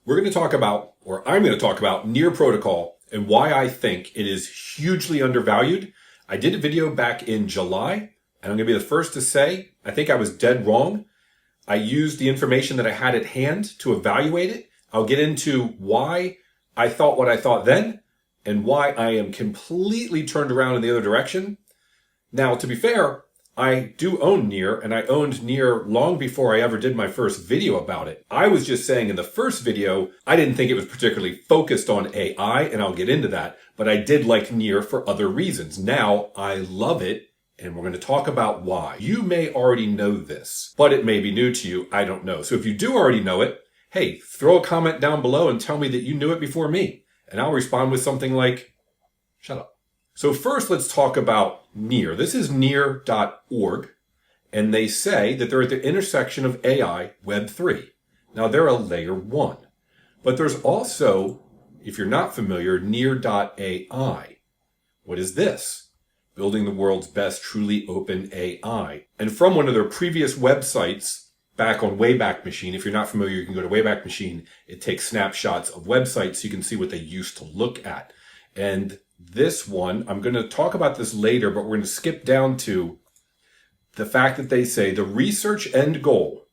We're going to talk about, or I'm going to talk about Near Protocol and why I think it is hugely undervalued. I did a video back in July, and I'm going to be the first to say, I think I was dead wrong. I used the information that I had at hand to evaluate it. I'll get into why I thought what I thought then, and why I am completely turned around in the other direction. Now, to be fair, I do own Near, and I owned Near long before I ever did my first video about it. I was just saying in the first video, I didn't think it was particularly focused on AI, and I'll get into that, but I did like Near for other reasons. Now, I love it, and we're going to talk about why. You may already know this, but it may be new to you. I don't know. So if you do already know it, hey, throw a comment down below and tell me that you knew it before me, and I'll respond with something like, shut up. So first, let's talk about Near. This is near.org, and they say that they're at the intersection of AI, Web3. Now, they're a layer 1. But there's also, if you're not familiar, near.ai. What is this? Building the world's best truly open AI. And from one of their previous websites, back on Wayback Machine, if you're not familiar, you can go to Wayback Machine. It takes snapshots of websites so you can see what they used to look at. And this one, I'm going to talk about this later, but we're going to skip down to the fact that they say the research end goal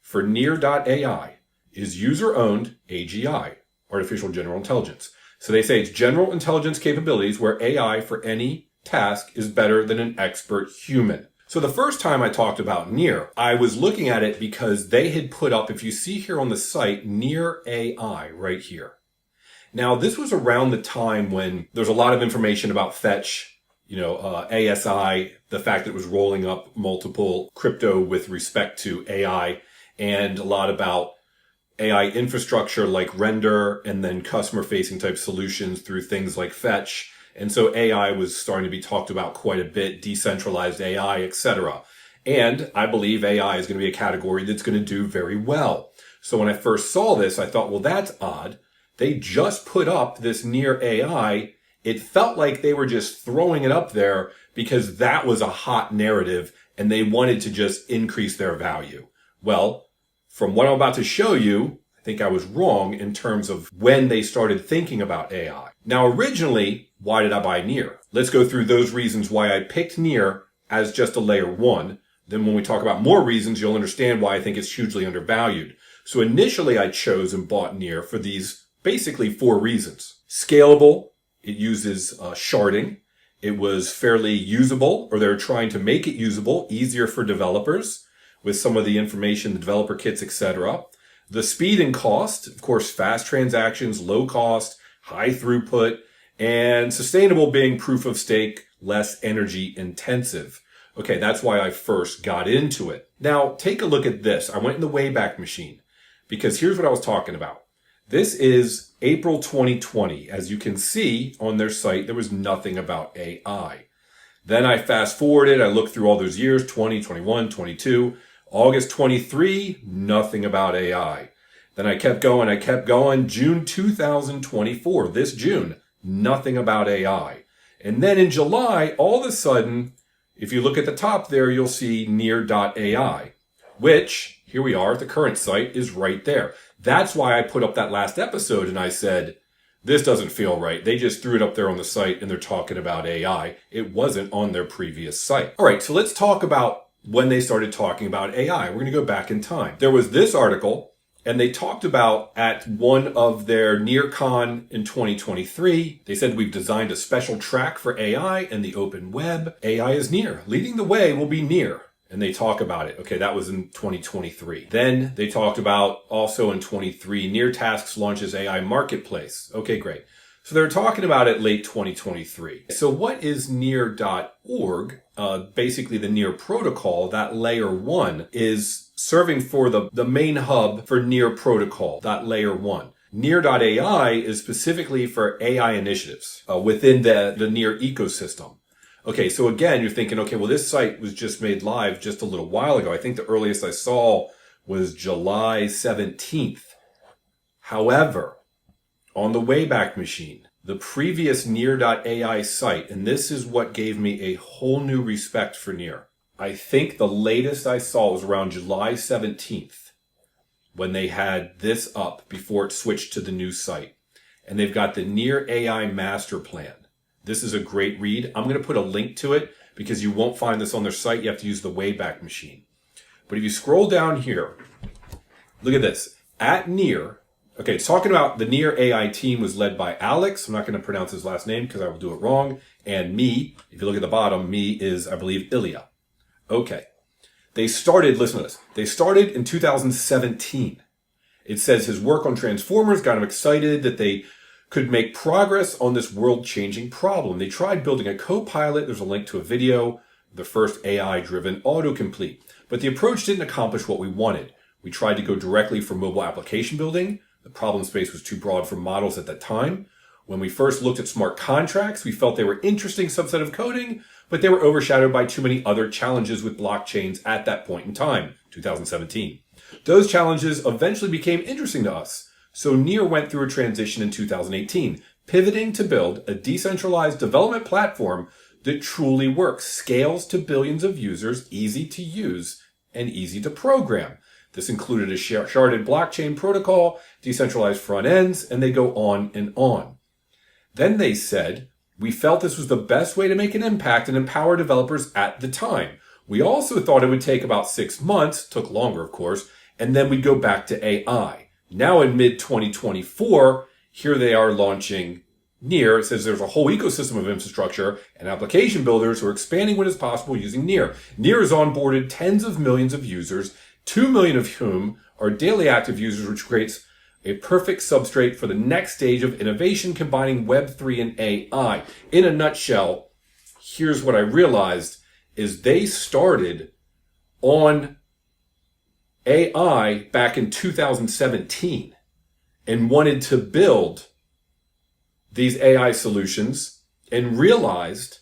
for near.ai is user-owned AGI, artificial general intelligence. So they say it's general intelligence capabilities where AI for any task is better than an expert human. So the first time I talked about Near, I was looking at it because they had put up, if you see here on the site, Near AI right here. Now, this was around the time when there's a lot of information about Fetch, ASI, the fact that it was rolling up multiple crypto with respect to AI, and a lot about AI infrastructure like Render, and then customer-facing type solutions through things like Fetch. And so AI was starting to be talked about quite a bit, decentralized AI, etc. And I believe AI is going to be a category that's going to do very well. So when I first saw this, I thought, well, that's odd. They just put up this Near AI. It felt like they were just throwing it up there because that was a hot narrative and they wanted to just increase their value. Well, from what I'm about to show you, I think I was wrong in terms of when they started thinking about AI. Now, originally, why did I buy Near? Let's go through those reasons why I picked Near as just a layer 1. Then when we talk about more reasons, you'll understand why I think it's hugely undervalued. So initially, I chose and bought Near for these basically 4 reasons. Scalable. It uses sharding. It was fairly usable, or they're trying to make it usable, easier for developers with some of the information, the developer kits, etc. The speed and cost, of course, fast transactions, low cost, high throughput, and sustainable being proof of stake, less energy intensive. Okay, that's why I first got into it. Now, take a look at this. I went in the Wayback Machine because here's what I was talking about. This is April 2020. As you can see on their site, there was nothing about AI. Then I fast forwarded. I looked through all those years, 20, 21, 22. August 23, nothing about AI. Then I kept going. June 2024, this June, nothing about AI. And then in July, all of a sudden, if you look at the top there, you'll see near.ai, which, here we are, the current site is right there. That's why I put up that last episode and I said, this doesn't feel right. They just threw it up there on the site and they're talking about AI. It wasn't on their previous site. All right, so let's talk about when they started talking about AI. We're going to go back in time. There was this article, and they talked about at one of their NearCon in 2023, they said we've designed a special track for AI and the open web. AI is near. Leading the way will be Near. And they talk about it. Okay, that was in 2023. Then they talked about also in 23, Near Tasks launches AI marketplace. Okay, great. So they're talking about it late 2023. So what is near.org? Basically the Near protocol, that layer 1 is serving for the main hub for Near protocol, that layer 1. Near.ai is specifically for AI initiatives within the Near ecosystem. Okay, so again, you're thinking, okay, well, this site was just made live just a little while ago. I think the earliest I saw was July 17th. However, on the Wayback Machine, the previous Near.ai site, and this is what gave me a whole new respect for Near. I think the latest I saw was around July 17th. when they had this up before it switched to the new site. And they've got the Near AI Master Plan. This is a great read. I'm going to put a link to it because you won't find this on their site. You have to use the Wayback Machine. But if you scroll down here, look at this. At Near, okay, it's talking about the Near AI team was led by Alex. I'm not going to pronounce his last name because I will do it wrong. And me, if you look at the bottom, me is, I believe, Ilya. Okay. They started, listen to this. They started in 2017. It says his work on Transformers got him excited that they could make progress on this world-changing problem. They tried building a co-pilot. There's a link to a video, the first AI-driven autocomplete. But the approach didn't accomplish what we wanted. We tried to go directly for mobile application building. The problem space was too broad for models at that time. When we first looked at smart contracts, we felt they were an interesting subset of coding, but they were overshadowed by too many other challenges with blockchains at that point in time, 2017. Those challenges eventually became interesting to us. So Near went through a transition in 2018, pivoting to build a decentralized development platform that truly works, scales to billions of users, easy to use, and easy to program. This included a sharded blockchain protocol, decentralized front ends, and they go on and on. Then they said, we felt this was the best way to make an impact and empower developers at the time. We also thought it would take about 6 months, took longer of course, and then we'd go back to AI. Now in mid-2024, here they are launching Near. It says there's a whole ecosystem of infrastructure and application builders who are expanding what is possible using Near. Near has onboarded tens of millions of users, 2 million of whom are daily active users, which creates a perfect substrate for the next stage of innovation combining Web3 and AI. In a nutshell, here's what I realized is they started on AI back in 2017 and wanted to build these AI solutions and realized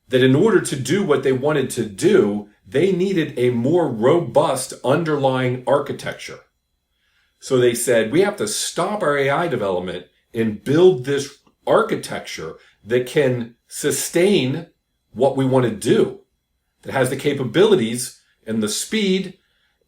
that in order to do what they wanted to do, they needed a more robust underlying architecture. So they said, we have to stop our AI development and build this architecture that can sustain what we want to do, that has the capabilities and the speed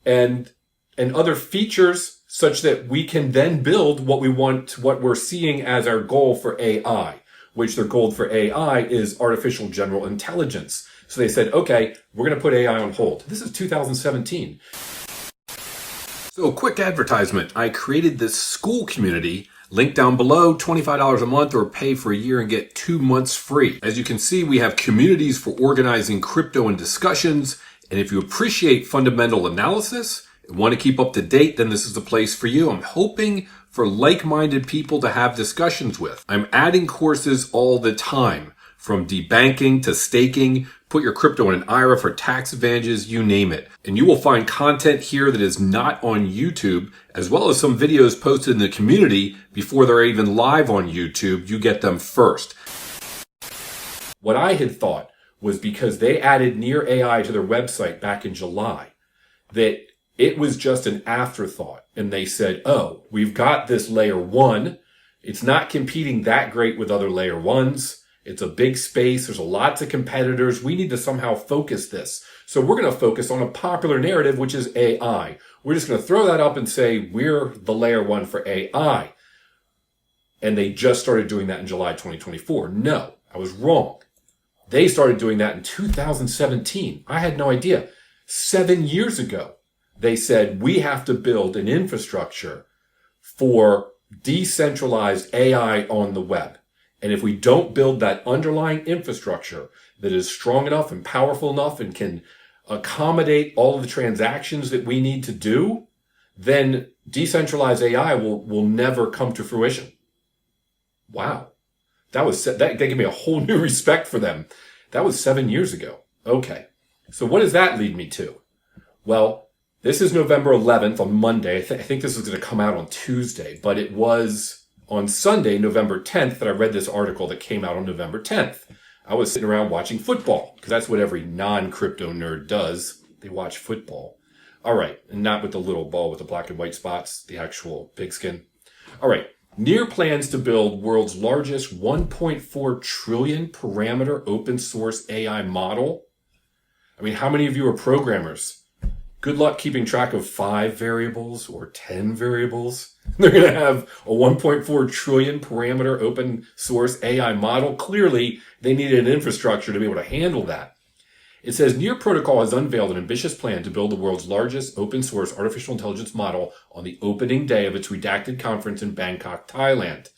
and other features such that we can then build what we want, what we're seeing as our goal for AI, which their goal for AI is artificial general intelligence. So they said, okay, we're going to put AI on hold. This is 2017. So quick advertisement. I created this school community. Link down below, $25 a month or pay for a year and get 2 months free. As you can see, we have communities for organizing crypto and discussions. And if you appreciate fundamental analysis and want to keep up to date, then this is the place for you. I'm hoping for like-minded people to have discussions with. I'm adding courses all the time, from debanking to staking. Put your crypto in an IRA for tax advantages, you name it. And you will find content here that is not on YouTube, as well as some videos posted in the community before they're even live on YouTube. You get them first. What I had thought was because they added Near AI to their website back in July, that it was just an afterthought. And they said, oh, we've got this layer one. It's not competing that great with other layer ones. It's a big space. There's lots of competitors. We need to somehow focus this. So we're going to focus on a popular narrative, which is AI. We're just going to throw that up and say, we're the layer one for AI. And they just started doing that in July 2024. No, I was wrong. They started doing that in 2017. I had no idea. 7 years ago, they said, we have to build an infrastructure for decentralized AI on the web. And if we don't build that underlying infrastructure that is strong enough and powerful enough and can accommodate all of the transactions that we need to do, then decentralized AI will never come to fruition. Wow. That gave me a whole new respect for them. That was 7 years ago. Okay. So what does that lead me to? Well, this is November 11th on Monday. I think this is going to come out on Tuesday, but it was on Sunday, November 10th, that I read this article that came out on November 10th. I was sitting around watching football, because that's what every non-crypto nerd does. They watch football. All right. And not with the little ball with the black and white spots, the actual pigskin. All right. Near plans to build world's largest 1.4 trillion parameter open source AI model. I mean, how many of you are programmers? Good luck keeping track of 5 variables or 10 variables. They're going to have a 1.4 trillion parameter open source AI model. Clearly, they needed an infrastructure to be able to handle that. It says Near Protocol has unveiled an ambitious plan to build the world's largest open source artificial intelligence model on the opening day of its Redacted conference in Bangkok, Thailand.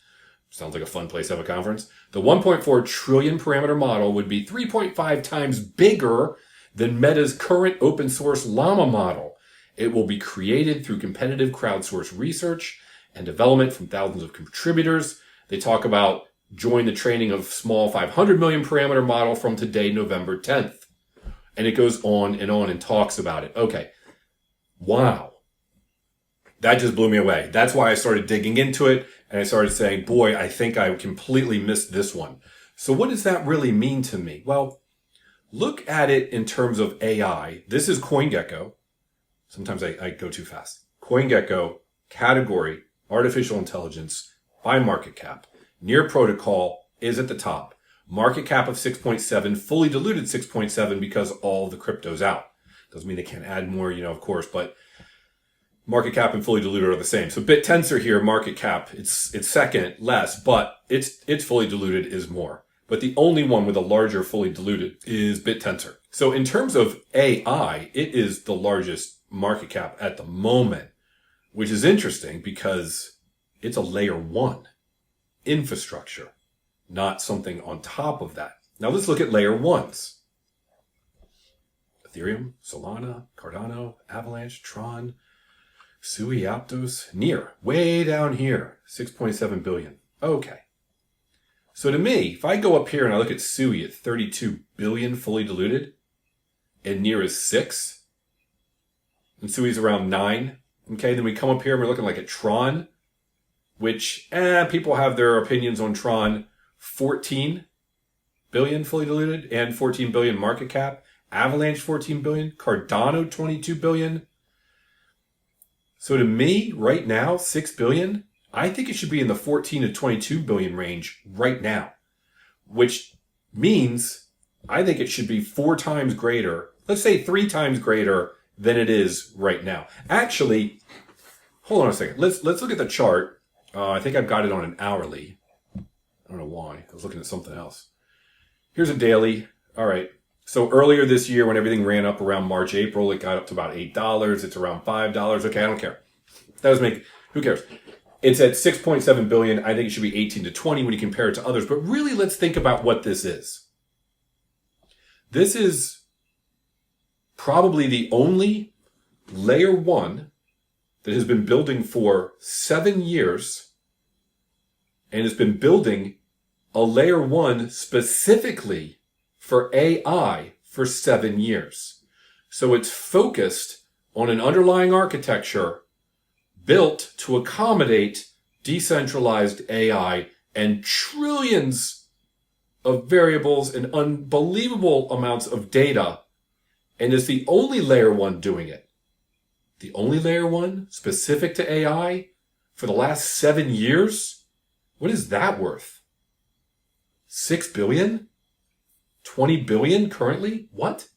Sounds like a fun place to have a conference. The 1.4 trillion parameter model would be 3.5 times bigger than Meta's current open source Llama model. It will be created through competitive crowdsourced research and development from thousands of contributors. They talk about join the training of small 500 million parameter model from today, November 10th. And it goes on and talks about it. Okay. Wow. That just blew me away. That's why I started digging into it and I started saying, boy, I think I completely missed this one. So what does that really mean to me? Well, look at it in terms of AI. This is CoinGecko. Sometimes I go too fast. CoinGecko, category, artificial intelligence, by market cap. Near Protocol is at the top. Market cap of 6.7, fully diluted 6.7 because all the crypto's out. Doesn't mean they can't add more, of course, but market cap and fully diluted are the same. So BitTensor here, market cap, it's second, less, but it's fully diluted is more. But the only one with a larger fully diluted is BitTensor. So in terms of AI, it is the largest market cap at the moment, which is interesting because it's a layer 1 infrastructure, not something on top of that. Now let's look at layer 1s. Ethereum, Solana, Cardano, Avalanche, Tron, Sui, Aptos, Near, way down here, 6.7 billion. Okay. So to me, if I go up here and I look at Sui at 32 billion fully diluted, and Near is 6, and Sui's around 9, okay, then we come up here and we're looking like at Tron, which, people have their opinions on Tron, 14 billion fully diluted and 14 billion market cap, Avalanche 14 billion, Cardano 22 billion. So to me, right now, 6 billion, I think it should be in the 14 to 22 billion range right now, which means I think it should be 4 times greater, let's say 3 times greater than it is right now. Actually, hold on a second. Let's look at the chart. I think I've got it on an hourly. I don't know why. I was looking at something else. Here's a daily. All right. So earlier this year, when everything ran up around March, April, it got up to about $8. It's around $5. Okay, I don't care. Who cares? It's at 6.7 billion. I think it should be 18 to 20 when you compare it to others. But really, let's think about what this is. This is probably the only layer 1 that has been building for 7 years and has been building a layer 1 specifically for AI for 7 years. So it's focused on an underlying architecture built to accommodate decentralized AI and trillions of variables and unbelievable amounts of data. And is the only layer 1 doing it. The only layer 1 specific to AI for the last 7 years? What is that worth? 6 billion? 20 billion currently? What?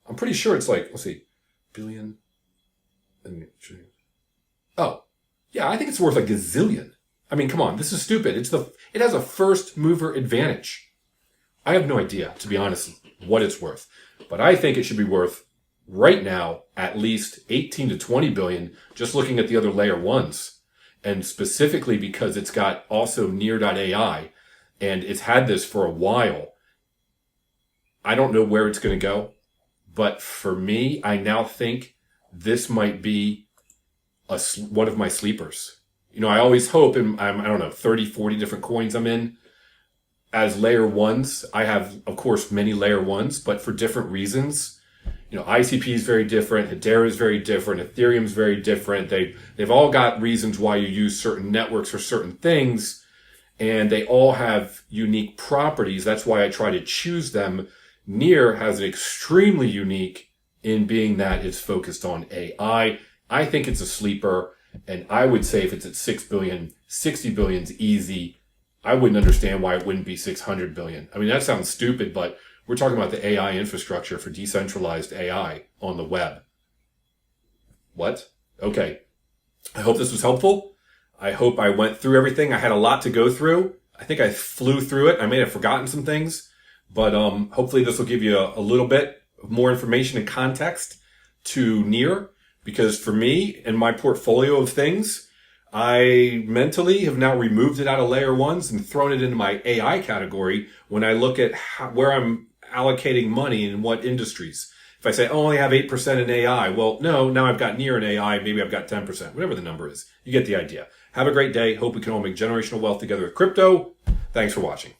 I'm pretty sure it's like, let's see, billion. Oh, yeah, I think it's worth a gazillion. I mean, come on, this is stupid. It has a first mover advantage. I have no idea, to be honest, what it's worth. But I think it should be worth, right now, at least 18 to 20 billion, just looking at the other layer 1s. And specifically because it's got also Near.ai, and it's had this for a while. I don't know where it's going to go, but for me, I now think this might be one of my sleepers. I always hope, and I don't know, 30, 40 different coins I'm in as layer 1s. I have, of course, many layer 1s, but for different reasons. ICP is very different. Hedera is very different. Ethereum is very different. They've all got reasons why you use certain networks for certain things, and they all have unique properties. That's why I try to choose them. Near has an extremely unique in being that it's focused on AI. I think it's a sleeper, and I would say if it's at 6 billion, 60 billion's easy. I wouldn't understand why it wouldn't be 600 billion. I mean, that sounds stupid, but we're talking about the AI infrastructure for decentralized AI on the web. What? Okay. I hope this was helpful. I hope I went through everything. I had a lot to go through. I think I flew through it. I may have forgotten some things, but hopefully this will give you a little bit more information and context to NEAR, because for me and my portfolio of things, I mentally have now removed it out of layer ones and thrown it into my AI category when I look at where I'm allocating money and what industries. If I say, oh, I only have 8% in AI, well, no, now I've got NEAR in AI, maybe I've got 10%, whatever the number is. You get the idea. Have a great day. Hope we can all make generational wealth together with crypto. Thanks for watching.